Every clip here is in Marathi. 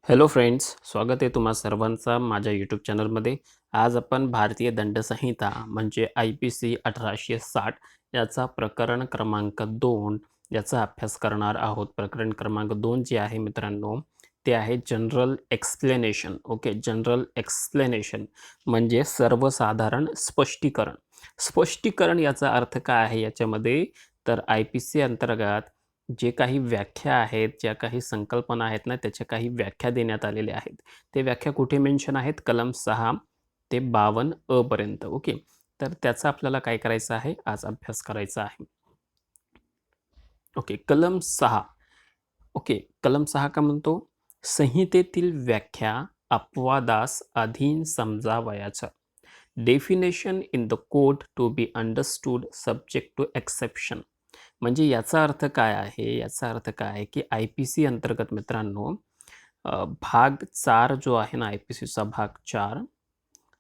हॅलो फ्रेंड्स, स्वागत आहे तुम्हा सर्वांचा माझ्या यूट्यूब चॅनलमध्ये. आज आपण भारतीय दंडसंहिता म्हणजे IPC 1860 याचा प्रकरण क्रमांक 2 याचा अभ्यास करणार आहोत. प्रकरण क्रमांक 2 जे आहे मित्रांनो, ते आहे general explanation. Okay, general explanation म्हणजे सर्वसाधारण स्पष्टीकरण. स्पष्टीकरण याचा अर्थ काय आहे याच्यामध्ये, तर IPC अंतर्गत जे काही व्याख्या आहेत, ज्या काही संकल्पना आहेत ना, त्याच्या काही व्याख्या देण्यात आलेल्या आहेत. ते व्याख्या कुठे मेन्शन आहेत? कलम 6 ते 52 अ पर्यंत. ओके. तर त्याचा आपल्याला काय करायचं आहे? आज अभ्यास करायचा आहे. ओके. कलम 6. ओके. कलम 6 का म्हणतो? संहितेतील व्याख्या अपवादास अधीन समजावयाच्या. Definition in the code to be understood subject to exception. म्हणजे याचा अर्थ काय आहे? याचा अर्थ काय आहे, की IPC अंतर्गत मित्रांनो, भाग 4 जो आहे ना, IPCचा भाग 4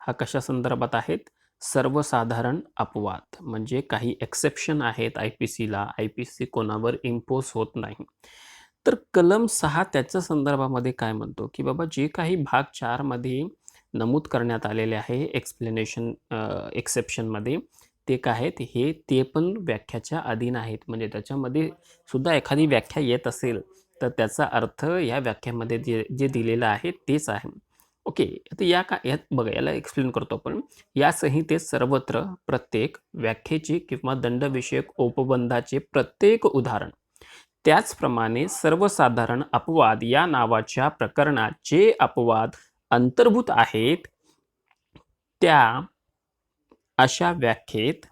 हा कशा संदर्भात आहेत? सर्वसाधारण अपवाद. म्हणजे काही एक्सेप्शन आहेत IPCला. IPC कोणावर इम्पोज होत नाही. तर कलम 6 त्याच्या संदर्भामध्ये काय म्हणतो, की बाबा जे काही भाग 4 मध्ये नमूद करण्यात आलेले आहे एक्सप्लेनेशन एक्सेप्शनमध्ये, ते काय आहेत? ते पण व्याख्याच्या अधीन आहेत. म्हणजे त्याच्यामध्ये सुद्धा एखादी व्याख्या येत असेल, तर त्याचा अर्थ या व्याख्यामध्ये जे जे दिलेलं आहे तेच आहे. ओके. आता यात बघा, याला एक्सप्लेन करतो आपण. या संहितेत सर्वत्र प्रत्येक व्याख्येचे किंवा दंडविषयक उपबंधाचे प्रत्येक उदाहरण, त्याचप्रमाणे सर्वसाधारण अपवाद या नावाच्या प्रकरणात जे अपवाद अंतर्भूत आहेत, त्या अशा व्याख्येत,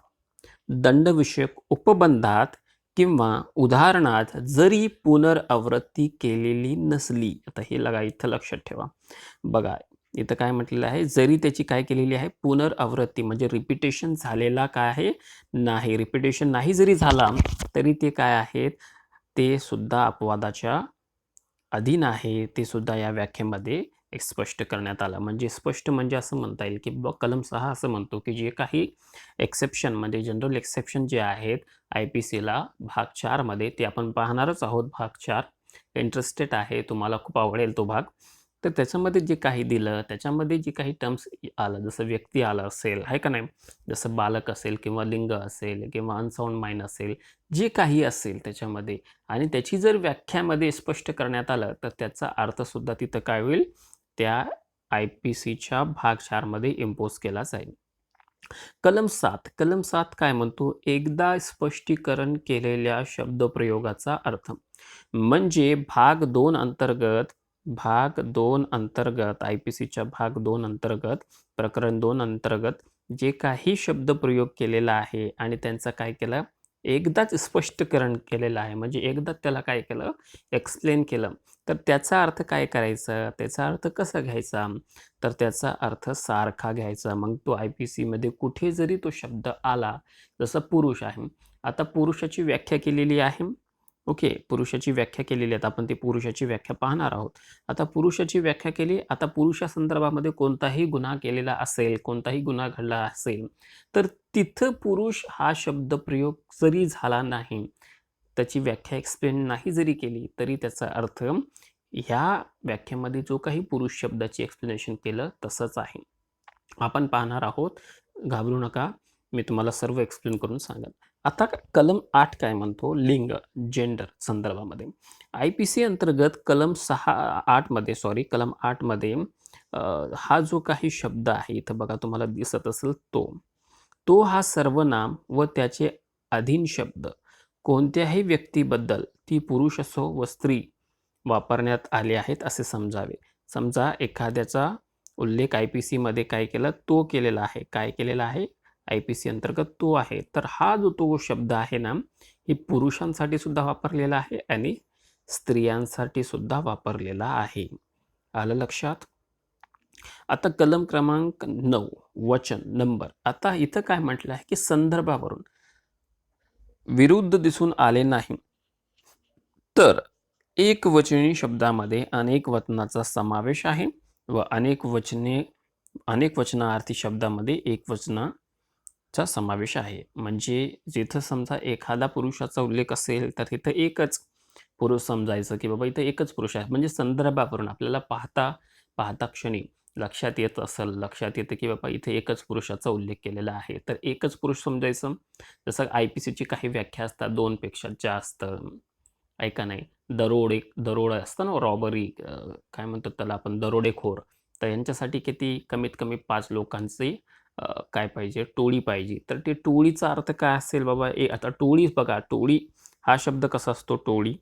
दंडविषयक उपबंधात किंवा उदाहरणात जरी पुनरावृत्ती केलेली नसली. आता हे इथं लक्षात ठेवा. बघा, इथं काय म्हटलेलं आहे? जरी त्याची काय केलेली आहे? पुनरावृत्ती म्हणजे रिपिटेशन झालेला काय आहे? नाही. रिपिटेशन नाही जरी झाला, तरी ते काय आहेत? ते सुद्धा अपवादाच्या अधीन आहे. ते सुद्धा या व्याख्येमध्ये एक स्पष्ट करण्यात आलं. म्हणजे स्पष्ट म्हणजे असं म्हणता येईल, की कलम 6 असं म्हणतो, की जे काही एक्सेप्शन म्हणजे जनरल एक्सेप्शन जे आहेत IPCला भाग 4 मध्ये, ते आपण पाहणारच आहोत. भाग 4 इंटरेस्टेड आहे, तुम्हाला खूप आवडेल तो भाग. तर त्याच्यामध्ये जे काही दिलं, त्याच्यामध्ये जे काही टर्म्स आलं, जसं व्यक्ती आलं असेल, आहे का नाही? जसं बालक असेल किंवा लिंग असेल किंवा अनसाउंड माइंड असेल, जे काही असेल त्याच्यामध्ये, आणि त्याची जर व्याख्यामध्ये स्पष्ट करण्यात आलं, तर त्याचा अर्थसुद्धा तिथं काय होईल? त्या IPCच्या भाग 4 मध्ये इम्पोज केला जाईल. कलम 7 काय म्हणतो? एकदा स्पष्टीकरण केलेल्या शब्दप्रयोगाचा अर्थ. म्हणजे भाग 2 अंतर्गत IPCच्या भाग 2 अंतर्गत, प्रकरण 2 अंतर्गत जे काही शब्दप्रयोग केलेला आहे आणि त्यांचं काय केलं? एकदाच स्पष्टीकरण केलेलं आहे. म्हणजे एकदा त्याला काय केलं? एक्सप्लेन केलं. तर त्याचा अर्थ काय करायचा? त्याचा अर्थ कसा घ्यायचा? तर त्याचा अर्थ सारखा घ्यायचा. मग तो IPCमध्ये कुठे जरी तो शब्द आला, जसं पुरुष आहे. आता पुरुषाची व्याख्या केलेली आहे. ओके, पुरुषाची व्याख्या केलेली आहे. आपण ती पुरुषाची व्याख्या पाहणार आहोत. आता पुरुषाची व्याख्या केली. आता पुरुषासंदर्भामध्ये कोणताही गुन्हा केलेला असेल, कोणताही गुन्हा घडला असेल, तर तिथं पुरुष हा शब्दप्रयोग जरी झाला नाही, त्याची व्याख्या एक्सप्लेन नाही जरी केली, तरी त्याचा अर्थ ह्या व्याख्येमध्ये जो काही पुरुष शब्दाची एक्सप्लेनेशन केलं तसंच आहे. आपण पाहणार आहोत. घाबरू नका. मी तुम्हाला सर्व एक्सप्लेन करून सांगेन. आता कलम 8 काय म्हणतो? लिंग, जेंडर संदर्भामध्ये. IPC अंतर्गत कलम 8 मध्ये हा जो काही शब्द आहे, इथं बघा तुम्हाला दिसत असेल तो हा सर्वनाम व त्याचे अधीन शब्द कोणत्याही व्यक्तीबद्दल, ती पुरुष असो व स्त्री, वापरण्यात आले आहेत असे समजावे. समजा एखाद्याचा उल्लेख IPCमध्ये काय केला? तो केलेला आहे. काय केलेला आहे? IPC अंतर्गत तो आहे. तर हा जो तो शब्द आहे ना, हे पुरुषांसाठी सुद्धा वापरलेला आहे आणि स्त्रियांसाठी सुद्धा वापरलेला आहे. आलं लक्षात? आता कलम क्रमांक 9 वचन नंबर. आता इथं काय म्हटलं आहे, की संदर्भावरून विरुद्ध दिसून आले नाही, तर एकवचनी शब्दामध्ये अनेक वचनाचा समावेश आहे व अनेक वचनार्थी शब्दामध्ये एकवचनाचा समावेश आहे. म्हणजे जिथं समजा एखादा पुरुषाचा उल्लेख असेल, तर तिथं एकच पुरुष समजायचं की बाबा इथं एकच पुरुष आहे. म्हणजे संदर्भावरून आपल्याला पाहता क्षणी लक्षात येत असेल, लक्षात येतं की बाबा इथे एकच पुरुषाचा उल्लेख केलेला आहे. तर एकच पुरुष समजायचं. जसं IPCची काही व्याख्या असतात 2 पेक्षा जास्त. ऐका नाही, दरोडा असतं ना, रॉबरी, काय म्हणतात त्याला आपण, दरोडेखोर. तर यांच्यासाठी किती कमीत कमी 5 लोकांची काय पाहिजे, टोळी पाहिजे. तर ते टोळीचा अर्थ काय असेल बाबा? आता टोळी बघा, टोळी हा शब्द कसा असतो? टोळी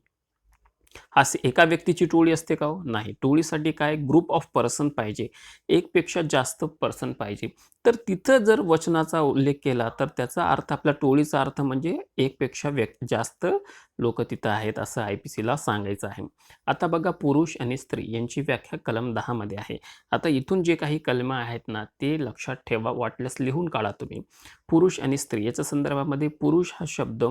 हा एका व्यक्तीची टोळी असते का हो? नाही. टोळीसाठी काय, ग्रुप ऑफ पर्सन पाहिजे. एकपेक्षा जास्त पर्सन पाहिजे. तर तिथं जर वचनाचा उल्लेख केला तर त्याचा अर्थ, आपल्या टोळीचा अर्थ म्हणजे एकपेक्षा जास्त लोकं तिथं आहेत असं IPCला सांगायचं आहे. आता बघा, पुरुष आणि स्त्री यांची व्याख्या कलम 10 मध्ये आहे. आता इथून जे काही कलमं आहेत ना, ते लक्षात ठेवा, वाटल्यास लिहून काढा तुम्ही. पुरुष आणि स्त्री याच्या संदर्भामध्ये पुरुष हा शब्द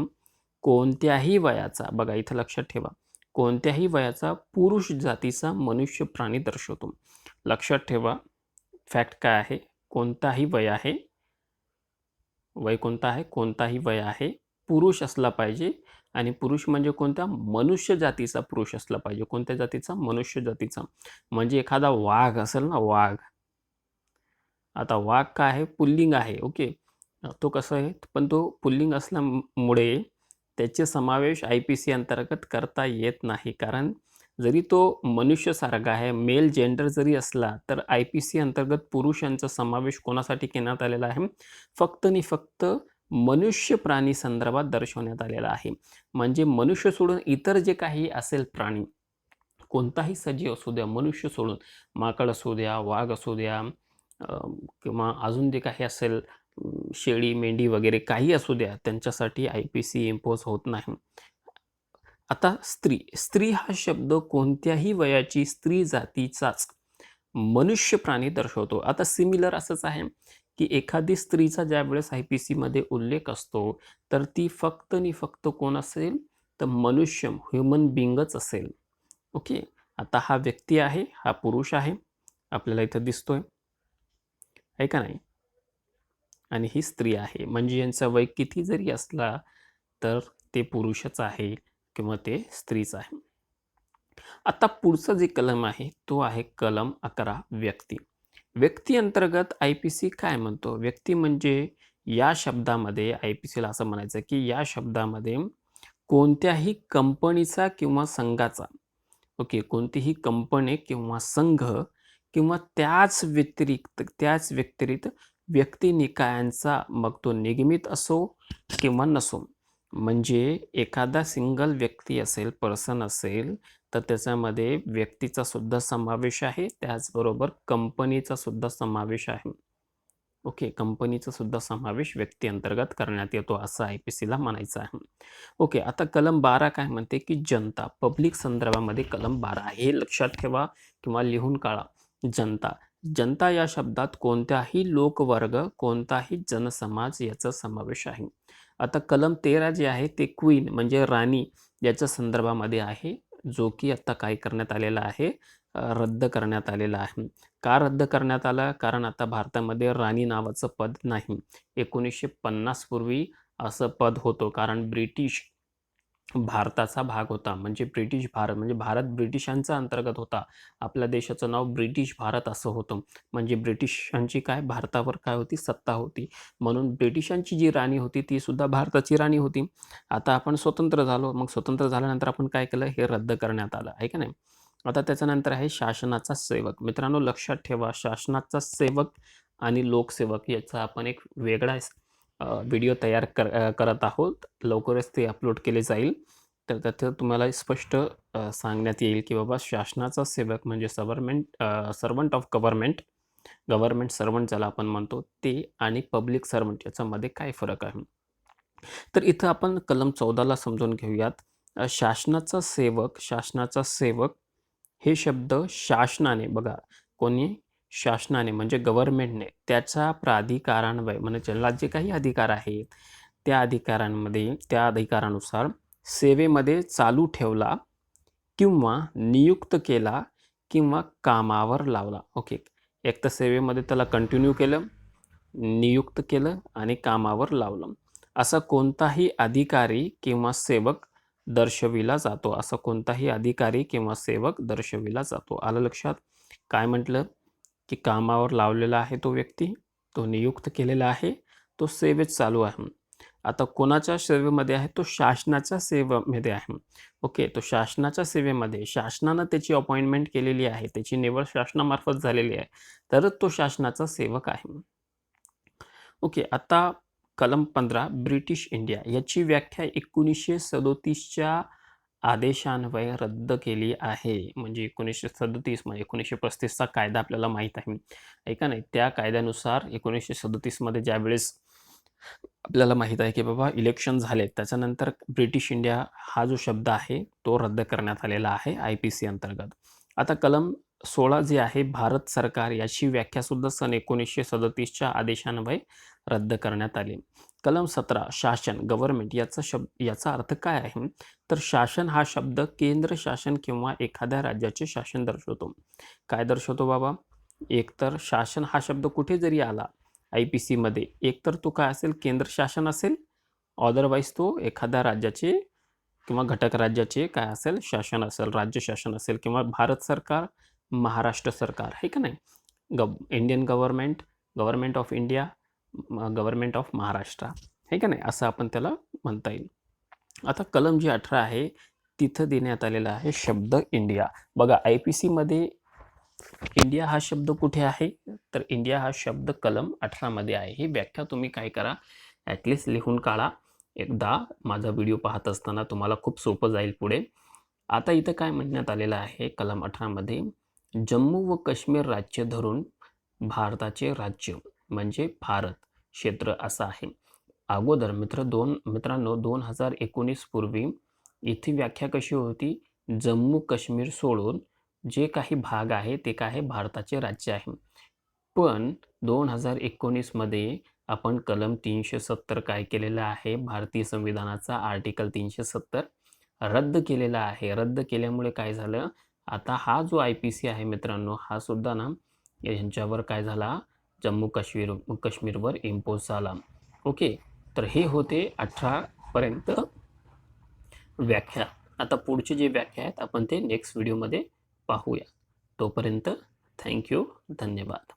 कोणत्याही वयाचा, बघा इथं लक्षात ठेवा, कोणत्याही वयाचा पुरुष जातीचा मनुष्य प्राणी दर्शवतो. लक्षात ठेवा, फॅक्ट काय आहे? कोणताही वय आहे, वय कोणतं आहे? कोणताही वय आहे, पुरुष असला पाहिजे. आणि पुरुष म्हणजे कोणत्या? मनुष्य जातीचा पुरुष असला पाहिजे. कोणत्या जातीचा? मनुष्य जातीचा. म्हणजे एखादा वाघ असेल ना, वाघ. आता वाघ काय आहे? पुल्लिंग आहे. ओके. तो कसं आहे? पण तो पुल्लिंग असल्यामुळे त्याचे समावेश IPC अंतर्गत करता येत नाही. कारण जरी तो मनुष्यासारखा आहे, मेल जेंडर जरी असला, तर IPC अंतर्गत पुरुषांचा समावेश कोणासाठी करण्यात आलेला आहे? फक्त आणि फक्त मनुष्य प्राणी संदर्भात दर्शवण्यात आलेला आहे. म्हणजे मनुष्य सोडून इतर जे काही असेल प्राणी, कोणताही सजीव असू द्या, मनुष्य सोडून, माकड असू द्या, वाघ असू द्या, अ, किंवा अजून जे काही असेल, शेळी, मेंढी वगैरे काही असू द्या, त्यांच्यासाठी IPC इम्पोज होत नाही. आता स्त्री, स्त्री हा शब्द कोणत्याही वयाची स्त्री जातीचाच मनुष्य प्राणी दर्शवतो. आता सिमिलर असंच आहे की एखादी स्त्रीचा ज्यावेळेस IPC मध्ये उल्लेख असतो, तर ती फक्त आणि फक्त कोण असेल? तर मनुष्य, ह्युमन बिंगच असेल. ओके. आता हा व्यक्ती आहे, हा पुरुष आहे, आपल्याला इथं दिसतोय, आहे का नाही? आणि ही स्त्री आहे. म्हणजे यांचा वय किती जरी असला, तर ते पुरुषच आहे किंवा ते स्त्रीच आहे. आता पुढचं जे कलम आहे, तो आहे कलम 11, व्यक्ती. व्यक्ती अंतर्गत IPC काय म्हणतो? व्यक्ती म्हणजे या शब्दामध्ये IPCला असं म्हणायचं की या शब्दामध्ये कोणत्याही कंपनीचा किंवा संघाचा, ओके, कोणतीही कंपनी किंवा संघ किंवा त्याच व्यतिरिक्त व्यक्तिनिकायांचा, मग तो निगमित असो किंवा नसो. म्हणजे एखादा सिंगल व्यक्ती असेल, पर्सन असेल, तर त्याच्यामध्ये व्यक्तीचा सुद्धा समावेश आहे, त्याचबरोबर कंपनीचा सुद्धा समावेश आहे. ओके, कंपनीचा सुद्धा समावेश व्यक्ती अंतर्गत करण्यात येतो असं IPCला म्हणायचं आहे. ओके, आता कलम 12 काय म्हणते की जनता, पब्लिक संदर्भामध्ये कलम 12 आहे. हे लक्षात ठेवा किंवा लिहून काढा. जनता, जनता या शब्दात कोणत्याही लोकवर्ग, कोणताही जनसमाज याचा समावेश आहे. आता कलम 13 जे आहे ते क्वीन म्हणजे राणी याच्या संदर्भामध्ये आहे, जो की आता काय करण्यात आलेला आहे? रद्द करण्यात आलेला आहे. का रद्द करण्यात आला? कारण आता भारतामध्ये राणी नावाचं पद नाही. 1950 पूर्वी असं पद होतं, कारण ब्रिटिश भारताचा भाग होता. म्हणजे ब्रिटिश भारत, म्हणजे भारत ब्रिटिशांचा अंतर्गत होता. आपल्या देशाचं नाव ब्रिटिश भारत असं होतं. म्हणजे ब्रिटिशांची काय भारतावर काय होती? सत्ता होती. म्हणून ब्रिटिशांची जी राणी होती ती सुद्धा भारताची राणी होती. आता आपण स्वतंत्र झालो. मग स्वतंत्र झाल्यानंतर आपण काय केलं? हे रद्द करण्यात आलं, आहे का नाही? आता त्याच्यानंतर आहे शासनाचा सेवक. मित्रांनो लक्षात ठेवा, शासनाचा सेवक आणि लोकसेवक याचा आपण एक वेगळा व्हिडिओ तयार करत आहोत. लवकरच ते अपलोड केले जाईल. तर त्यात तुम्हाला स्पष्ट सांगण्यात येईल की बाबा शासनाचा सेवक म्हणजे servant of government, government servant ज्याला आपण म्हणतो ते, आणि पब्लिक सर्व्हंट याच्यामध्ये काय फरक आहे. तर इथं आपण कलम 14ला समजून घेऊयात. शासनाचा सेवक हे शब्द शासनाने, बघा, कोणी? शासनाने म्हणजे गव्हर्नमेंटने त्याच्या प्राधिकारान्वये, म्हणजे ज्याला जे काही अधिकार आहेत त्या अधिकारानुसार सेवेमध्ये चालू ठेवला किंवा नियुक्त केला किंवा कामावर लावला. ओके, एक तर सेवेमध्ये त्याला कंटिन्यू केलं, नियुक्त केलं आणि कामावर लावलं. असा कोणताही अधिकारी किंवा सेवक दर्शविला जातो. असा कोणताही अधिकारी किंवा सेवक दर्शविला जातो. आलं लक्षात? काय म्हटलं? की कामावर लावलेला आहे तो व्यक्ती, तो नियुक्त केलेला आहे, तो सेवेत चालू आहे. आता कोणाच्या सेवेमध्ये आहे? तो शासनाच्या सेवेमध्ये आहे. ओके, तो शासनाच्या सेवेमध्ये शासनानं त्याची अपॉइंटमेंट केलेली आहे, त्याची निवड शासनामार्फत झालेली आहे, तरच तो शासनाचा सेवक आहे. ओके, आता कलम 15 ब्रिटिश इंडिया याची व्याख्या 1937च्या आदेशान्वये रद्द केली आहे. म्हणजे 1937 म्हणजे 1935चा कायदा आपल्याला माहीत आहे. ऐका नाही, त्या कायद्यानुसार 1937 मध्ये ज्यावेळेस आपल्याला माहीत आहे की बाबा इलेक्शन झाले, त्याच्यानंतर ब्रिटिश इंडिया हा जो शब्द आहे तो रद्द करण्यात आलेला आहे IPC अंतर्गत. आता कलम 16 जे आहे भारत सरकार याची व्याख्या सुद्धा सन 1937च्या आदेशान्वये रद्द करण्यात आली. कलम 17 शासन गव्हर्नमेंट याचा अर्थ काय आहे? तर शासन हा शब्द केंद्र शासन किंवा एखाद्या राज्याचे शासन दर्शवतो. काय दर्शवतो बाबा? एकतर शासन हा शब्द कुठे जरी आला IPC मध्ये, एकतर तो काय असेल? केंद्र शासन असेल, अदरवाईज तो एखाद्या राज्याचे किंवा घटक राज्याचे काय असेल? शासन असेल, राज्य शासन असेल किंवा भारत सरकार, महाराष्ट्र सरकार, आहे का नाही? Indian government, government of India, government of Maharashtra, आहे का नाही? असं आपण त्याला म्हणता येईल. आता कलम जी 18 आहे तिथं देण्यात आलेला आहे शब्द इंडिया. बघा IPC मध्ये इंडिया हा शब्द कुठे आहे? तर इंडिया हा शब्द कलम 18 मध्ये आहे. ही व्याख्या तुम्ही काय करा, ॲटलिस्ट लिहून काढा. एकदा माझा व्हिडिओ पाहत असताना तुम्हाला खूप सोपं जाईल पुढे. आता इथं काय म्हणण्यात आलेलं आहे कलम 18 मध्ये, जम्मू व काश्मीर राज्य धरून भारताचे राज्य म्हणजे भारत क्षेत्र असं आहे. अगोदर मित्रांनो 2019 पूर्वी इथे व्याख्या कशी होती? जम्मू काश्मीर सोडून जे काही भाग आहे ते काय आहे? भारताचे राज्य आहे. पण 2019 मध्ये आपण कलम 370 काय केलेलं आहे? भारतीय संविधानाचा आर्टिकल 370 रद्द केलेला आहे. रद्द केल्यामुळे काय झालं? आता हा जो IPC आहे मित्रांनो, हा सुद्धा ना यांच्यावर काय झाला? जम्मू काश्मीरवर इम्पोज झाला. ओके, तर हे होते 18 पर्यंत व्याख्या. आता पुढचे जे व्याख्या आहेत आपण ते नेक्स्ट व्हिडिओमध्ये पाहूया. तोपर्यंत थँक्यू, धन्यवाद.